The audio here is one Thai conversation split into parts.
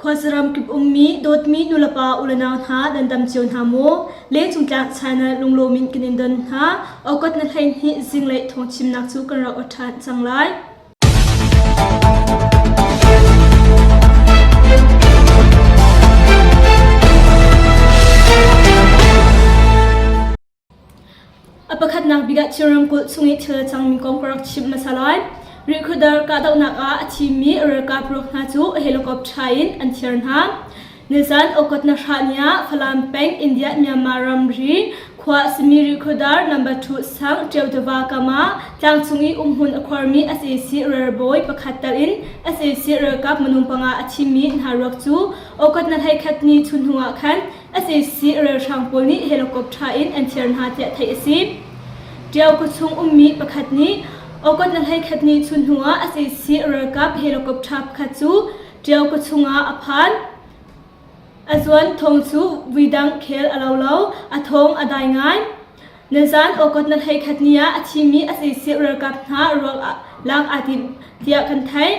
Khwazaram kip ummi dot mi nulapa ulana ha dan dam chion ha mo le chungtlak chana lunglo min kinin don ha okot na thain hi jinglei thong chim nak chu kan ra othan changlai apakhat nak biga chiram kul chungi thil chang mi kong korak chim masalai Recruiter ka daw naka achimi reka prok na chu helicopter in an thian ha nizan okot na shania Phalampeng India Myanmar ri khwa simi recruiter number 2 sang Tewdawa kama tangchungi umhun akhormi SAC rerboy pakhatar in SAC reka manung panga achimi nharok chu okot na thai khatni chunhunga khan SAC rer shangpolni helicopter in an thian ha te thai asi tiaw ku chung ummi pakhatni okot na thai khatni chunhunga SAC rekap helicopter khachu tiaw ko chunga aphan azwan thong chu widang khel alawlo athong adai ngai nezan okot na thai khatnia achimi SAC rekap na rol lang atim tia kan thai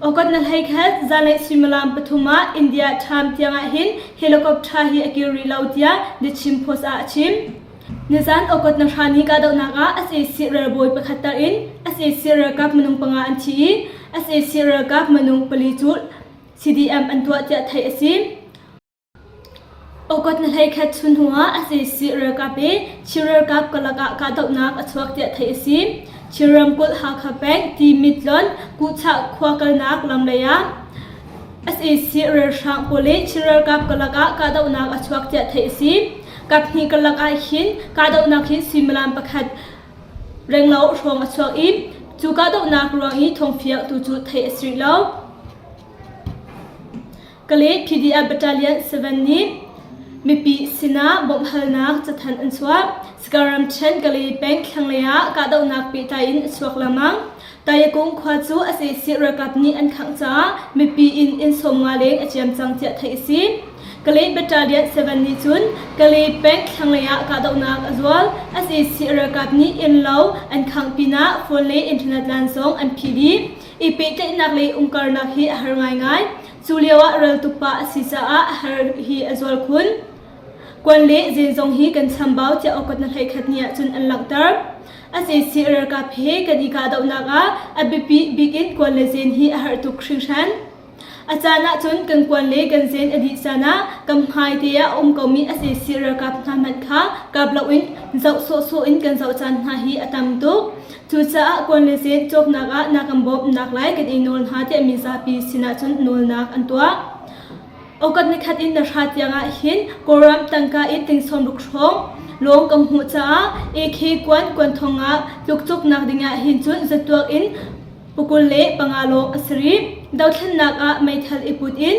okot na thai khat zalai simalam pathuma India tham tianga hin helicopter hi akiri lautia de chimpos a chim Nizan okot na shani ka daw naka SAC rerboy pakhatar in SAC rekap manung panga anchi SAC rekap manung palichu CDM antua tia thai asim okot na thai khat chunhua SAC rekap e chirer kap kalaka ka daw nak achwak tia thai asim chiram kul ha khapeng ti mitlon ku cha khwa kal nak lamleya SAC rer shang pole chirer kap kalaka ka daw nak achwak tia thai asimกับฮีกลักไอหินกาดนักหินสิมลามประคัดเร่งเล่าช่วงอชวกอิมจูกาดนักรวงอีทงเฟียตูจูไทยสตรีเล่ากะเล PDF Battalion 7นี้มีปีสินาบ่มฮัลนักจะทันอันสวะสการัมเช่นกะเลแบงค์ขังเลยะกาดนักปีไทยอินสวกละมังแต่ยังคงควาจูอาศัยสิระกับนี้อันขังจ้ามีปีอินสมงาเลงอาเจียมจังเจไทยสิกะเล Battalion 7นี้จุนกะเลแบงค์ขังเลยะกาดนักอัจวลอาศัยสิระกับนี้อินเล่าอันขังปีนาโฟนเลอินเทอร์เน็ตแลนด์ซองอันพีดีอีปีเตนักเลองค์การนักฮีหาง่ายง่ายจูเลียวะเรลตุปะสิซาอะหาฮีอัจวลคุณกวนเลเจนซงฮีกันซัมบาวจะออกนักให้ขัดเนียจุนอันหลังเติร์อาศัยสิระกับเฮกันอีกาดนักอับปีบิกินกวนเลเจนฮีหาตุกชิงชันอาจารย์จนกันกวนเล่กันเซนอดีตสนะกำไฮเตียกมีอาศัยสิระกับงานมันค่ะกับเราอินเจ้าโซอินกันเจ้าจันทาฮีอัตมตุกจุดจ้ากวนเลเซนจบนักบบนักไล่กันอินโนลฮาเตมีซาปีสินะจนโนลนักอันตัวโอกาสในขัดอินดาชาติยังหินกรามตังกาอินติงสมลุกชงลงกำหัวจ้าเอเคกวนทองลุกจุกนักดิ่งหินจุนจะตัวอินปุกุลเล่ปังอาโลอัสรีดาวทันนักไม่ทันอิปุดอิน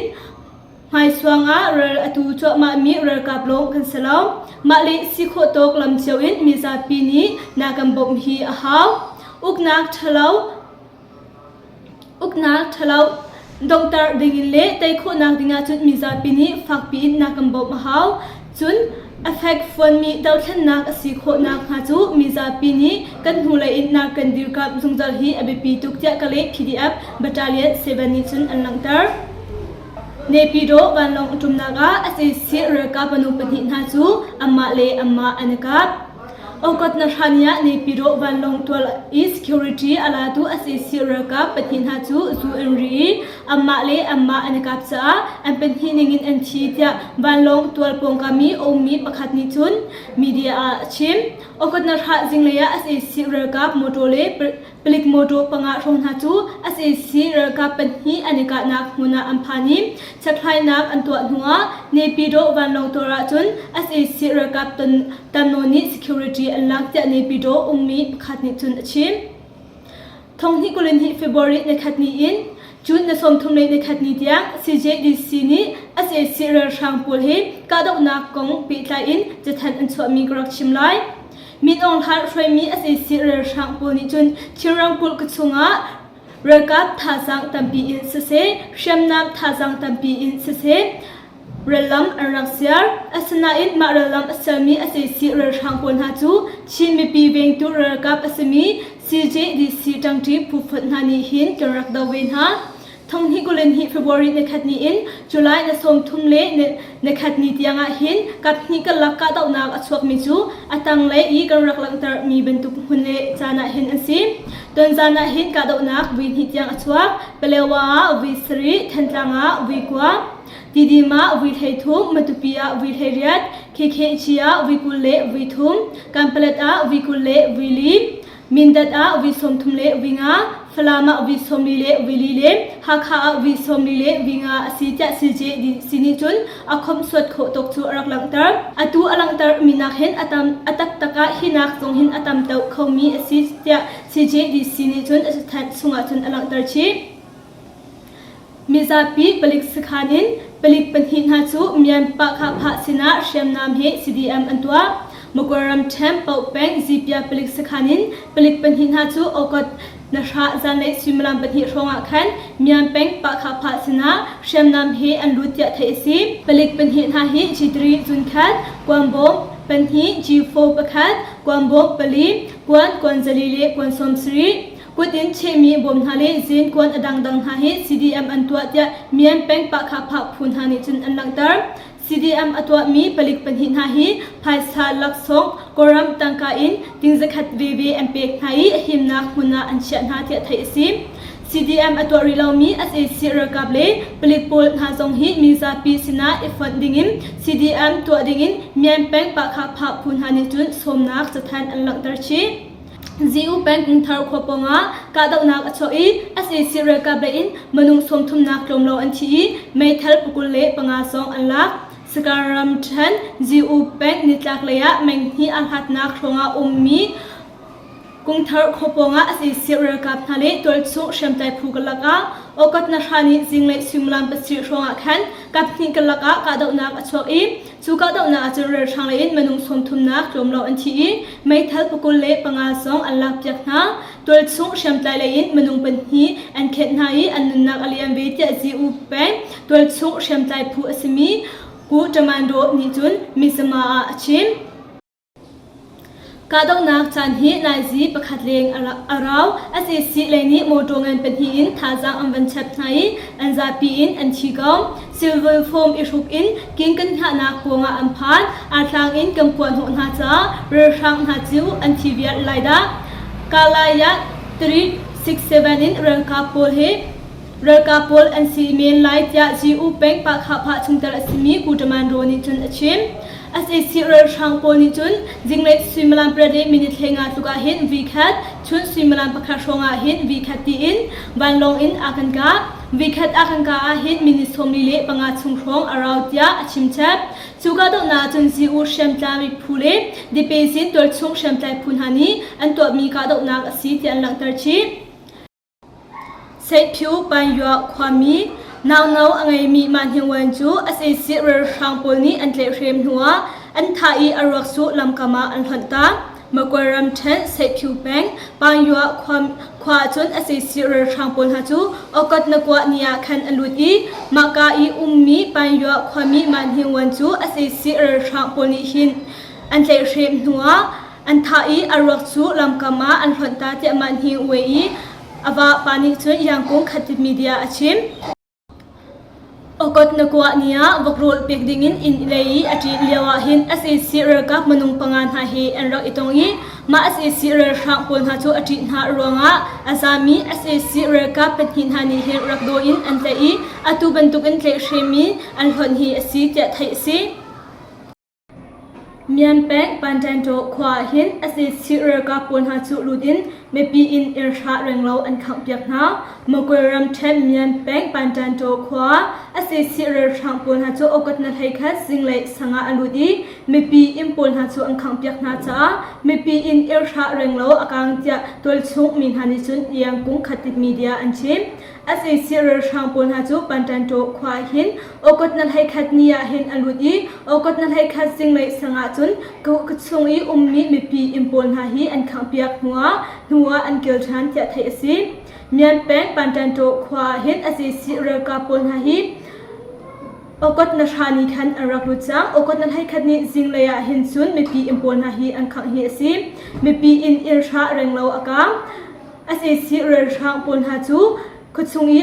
หายสว่างเรือตูจวมามีเรือกับลงกันเสลามาเลสิโคตกลำเชียวอินมีซาปีนี้นักบมฮีอาฮาวอุกนักทะเลาดงตาดิ่งเล่แต่โคนักดิ่งจุดมีซาปีนี้ฝักปีนนักบมฮาวจุนeffect fun mi dau than nak asi kho nak ha chu miza pini kan hulai in nak kan dir kap zungzal hi abp tuktia kale PDF Battalion 7 ni chun anlangtar nepido banlong tumnaga asisi reka panu pani na chu amma le amma anakap okot na shania nepido banlong tol is security ala tu asisi reka pani na chu zu enri amma le amma anakap cha an pen hiningin an thi tia banlong tol pong kami omi pakhat ni chun media chim okot na kha jingleya asisi reka motole pelik moto panga thong na chu asisi reka pani anika nak huna amphani chaklai nak antwa hunga nepido banlong tora chun asisi reka tanoni security alak tia nepido ummi pakhat ni chun achim thong hi kulin hi February ne khatni in June na som thum nei khat ni tiang CJDC ni SAC rer shangpul hi ka daw na kong pi tlai in jethan an chwa mi grak chimlai min ong har hroi mi SAC rer shangpul ni chun chirang pul ku chunga rekap thazang tampi in se shamnam thazang tampi in se relam araxiar asana in ma relam asami SAC rer shangpul ha chu chin mi pi veng tu rekap asami CJDC tangti phufat nani hin kerak dawen ha ทงที่กุเลนฮิเฟบรุยในขัดนี้อินจุลัยในสมทุ่มเละในขัดนี้ที่ยังหินกับนี้กันลักกาเต่านักอสวกมิจูอัตังเละอีกันรักลังเตอร์มีบรรทุกหุ่นเละจานะหินอันซีตอนจานะหินกาเต่านักวินฮิตยังอสวกเปลวาวิสรีเทนจังาวิกวาดีดีมาวิเททุมมัตุปิยาวิเทเรียดเคเคชิยาวิกุเลวิทุมกัมเปลตอาวิกุเลวิลีมินดัดอาวิสมทุมเลวิงาฟลามาวิสมลีเลวิลีเลฮักฮาวิสมลีเลวิงาสิจัดสิเจดิสินิจุนอคมสวดโคตกจูรักลังเตอร์อตูอลังเตอร์มินักเห็นอตักตะกะหินักทรงเห็นอตัมเตาเขามีสิจัดสิเจดิสินิจุนอทันสุงาจุนอลังเตอร์ชีมิซาปีปลิกสขานินปลิกปัญหินหาจูเมียนปะขาพะสินาเชียมนามเฮซีดีเอ็มอันตัวมกรัมเทมเป่าแป้งจีเปียปลิกสขานินปลิกปัญหินหาจูอกดนาชาจันเลซิมลัมปัญหิรองอักขันเมียนแป้งปะขาพะสินาเชียมนามเฮอันรุตยะเทซีปลิกปัญหินหาฮิจิตรีจุนคัดกวนโบปัญหิจีโฟปะคัดกวนโบปลีกวนจลีเลกวนสมสรีกุดินเชมีบอมทะเลจีนกวนอดังหาฮิ CDM อันตัวเตียเมียนแป้งปะขาพะพุนหานิจุนอันลังเตอร์ CDM อันตัวมีปลิกปัญหินหาฮิภายสาลักษงกรัมตังกาอินติงจะขัดเวเวเอ็มเปกหาฮิหิมนักมุนาอันเชียนหาเตียไทยซีCDM อันตัวริลามี SAC ระกับเลปลิกปูลหาจงฮิมิซาปีสินาอิฟันดิงิม CDM ตัวดิงินเมียนแป้งปะขาพะพุนหานิจุนสมนักสถานอันลังเตอร์ชีจิวเป็นอินทาร์ขปงากาดาวนักอชอีSAC เรกับเลอินมนุงสมทุมนักลมโลอันทีไม่เทลปกุลเลปงาซองอันลักสการัมเชนจิวเป็นนิตลักเลยะเมงฮีอันหัดนักลงอามีกุงทาร์ขปงาSAC เรกับทะเลตัวสุเชมใจผูกลักอาโอกัดนาชานิจิงเลซิมลัมปสิรองอาขันกับนิกลักอากาดาวนักอชอีจูกาดาวนาจะเรือช่างเลนมนุงสมทุมนักลมโลอันทีไม่ทัลปกุลเลปงาซองอันลักจากนาตัวสุเชมใจเลนมนุงเป็นฮีอันเข็นหายอันนักอเลียมเวทีจิวเป็นตัวสุเชมใจผู้อสมีกูจะมันโดนิจุนมิสมาอาชิมกาดาวนักจันฮีนายจีประคัดเลงอาราวSACเลนี้โมดงเงินเป็นฮีอินทาจังอันวันเชปไนอันซาปีอินอันชีกอมซิลเวอร์โฟมอิชุกอินกินกันหานักปวงอันพันอาทางอินกำปวนหุนหาจ้าเรือช่างหาจิวอันทีเวียไลดากาลายะ367อินเรือกาโพลเฮเรือกาโพลอันซีเมนไลท์ยาจีอูเป็งปากขับพะชุงตระสมีกูดมันโรนิจุนอชิมSAC เรือช่างโพลนิจุนจิงเลสซิมลันประเดมินิทเลงาตุกาหินวีคัดชุนซิมลันปะคาชงาหินวีคัดตีอินวันลงอินอากันกาวีคัดอากันกาหินมินิสมลีเลปังอาชุงชงอาราวตยาอชิมเชบจูกาดอกนาจุนซีอูเชมตามิพูเลดิเปซินตัวชงเชมตาพูนฮานีอันตัวมีกาดอกนาสีที่อันหลังตรชีเซพิวปัญญาความมีนาวอังไงมีมันหิวันจู SAC เรือช่างโพลนี้อันเทเรียมหัวอันทายอารักษุลำกามาอันหันตามกวรัมเทนเซพิวแปงปัญญาความจน SAC เรือช่างโพลหาจูอกดนักวะเนียคันอันลุดีมากาอีมีปัญญาความมีมันหิวันจู SAC เรือช่างโพลนี้หินอันเทเรียมหัวอันทายอารักษุลำกามาอันหันตาเจมันหิวเวีอาวาปานิจุนยังคงขัดมีเดียอาชิมโอกาสนักว่านี้วักรูลเปียกดิ่งอินเลยอาทิตย์เลียวหิน SAC เรือกับมนุงปังงานหาเฮอันรักอิตงอีมา SAC เรือช่างปนหาจูอาทิตย์หารวงอาอาซามี SAC เรือกับเป็นหินหานีเฮรักโดอินอันเตอีอาตูบันตุกันเทเชมีอันหอนฮีสีเจไทยซีเมียนแปงปันจันโตขวาหิน SAC เรือกับปนหาจูลูดินเมปีอินเอร์ชาเริงเราอันขังเปียกน้ามกรัมเทมเมียนแปงปันจันโตขวาSAC เรือช่างปนหาจูอกนัดให้คัดสิ่งเลสังอาลูดีเมปีอินปนหาจูอันขังเปียกน้าจ้าเมปีอินเอร์ชาเริงเราอาการจะตัวชุกมินหานิจุนยังกุงขัดติดมีเดียอันชิมSAC เรือช่างปนหาจูปันจันโตขวาหินอกนัดให้คัดเนียหินอาลูดีอกนัดให้คัดสิ่งเลสังอาจุนกุศลอีมีเมปีอินปนหาฮีอันขังเปียกหัวอันเกิดชันจะไทยสิเมียนแปงปันจันโตขวาเห็นSAC เรือกับปนหาฮีโอกาสนัชานีขันอรักลุจังโอกาสนั้นให้ขันนี้จิงเลยเห็นซุนเมปีอินปนหาฮีอันขังเฮสิเมปีอินเอร์ชาเริงเราอากาSAC เรือช่างปนหาจูกุศลอี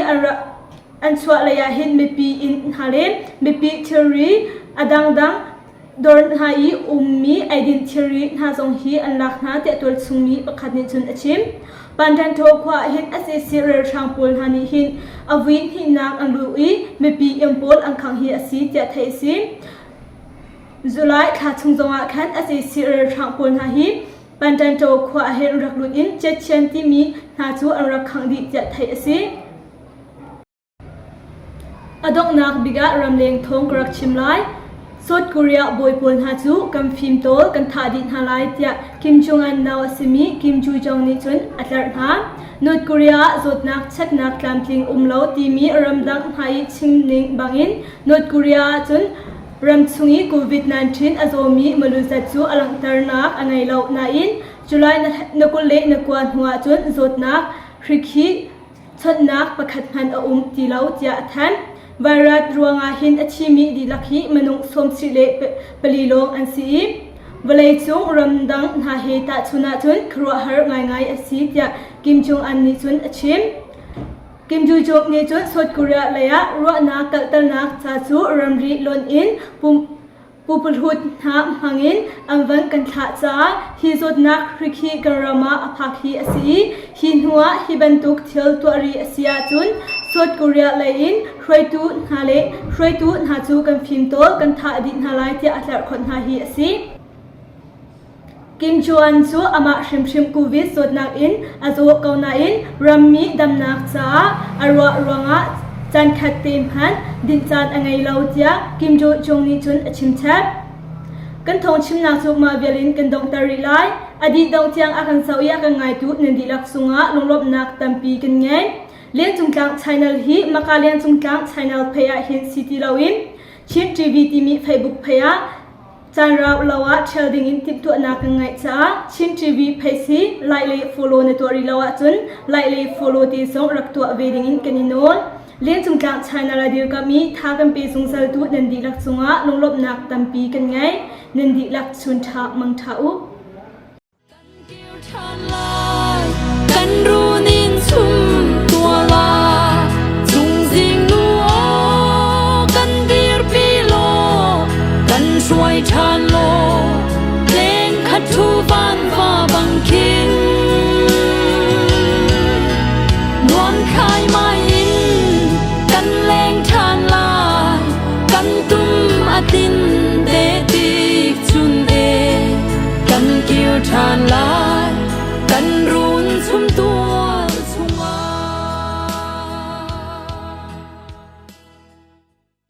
อันชัวระยะหินเมปีอินฮาเลเมปีเทอรีอดังดังดอนฮาอีมีไอเดนเทอรีฮาซงฮีอันลักนาเตตัวซุงมีประคัดนิจุนอชิมปันดันโทควาหินอเซซิเรช่างปูลฮานิหินอวินหินนักอันรูอีเมปีเอ็มโพลอันขังฮีอซีเจไทยซิจุลัยขาชุงจงอาคันอเซซิเรช่างปูลฮาฮีปันดันโทควาหินรักลุอินเจเชนที่มีนาจูอันรักขังดีเจไทยซิอดอกนักบิกะรำเลงทงกรักชิมไลสดกุริยาบอยปนฮาจูกันฟิมโตกันทาดินฮาไลเตียคิมจงอันนาวสิมีคิมจูจงนิจุนอัตลฮานอดกุริยาสดนักชัดนักลำทิงเลาตีมีรำดังไฮชิงนิงบังอินนอดกุริยาจุนรำชุงีโควิด-19อโซมีมลุจัดจูอลังตรนักอันไงเลานาอินจุลัยนักเล่นักวนหัวจุนสดนักคริกีชัดนักประคัดพันตีเลาเจียทันไวรัสรวงอาหินอชิมีดีลักฮีมนุงสมสิเลเปลีลงอันซีเวลาจงรำดังนาเฮตาชุนาจุนครัวฮาร์ง่ายอซีจะกิมจงอันนิจุนอชิมกิมจูจงนิจุนสดกุระเลยะรัวนักกัลตนักชาจูรำรีลอนอินปุปลุดหามหังอินอันวันกันขาจ้าฮิสดนักริคีกรามาอภักฮีอซีหินหัวฮิบันตุกเทลตัวรีอซียจุนสดกุระเลยอินช่วยตูนฮาเลช่วยตูนหาจูกันฟิมโตกันทาดินฮาไลที่อัตลคนฮาฮีอซีกิมจวนจูอามาชิมกูวิสดนักอินอาจูเกานาอินรัมมีดำนักจ้าอรัวรังะจันขัดเต็มหันดินจานอังไงเลาเจียกิมจูจงนิจุนชิมแทบกันทงชิมนักจูมาเวลินกันดงตาริไลอดีตดงเจียงอาคันสาวยากันไงตูนันดีลักสุงะลงลบนักตัมปีกันไงเลี้ยงจุงกลางชแนลฮีมาคาเลี้ยงจุงกลางชแนลเพย์ฮินซิตี้ลาวินชินทีวีทีมีเฟซบุ๊กเพย์จานเราลาวะเชลดิงอินติดตัวนักไงจ้าชินทีวีเพย์ซีไลค์เลยฟอลโล่ในตัวริลาวะจุนไลค์เลยฟอลโล่ที่ส่งรักตัวเวดิงอินกันนิโนนเลี้ยงจุงกลางชแนลเดียวกับมีทากันไปส่งสารตุนันดีลักสุงะลงลบนักตัมปีกันไงนันดีลักชุนทามังทาอุกันรู้นินชุมตัวลาจุงจิงนัวกันดีรปีโลกันช่วยชานโลเพลงขัดทูบ้านฟ้าบังคินนวลคายไม่อินกันแรงทานลากันตุ้มอาตินเดติกจุนเอกันเกี่ยวทานลากันรุนชุมตัว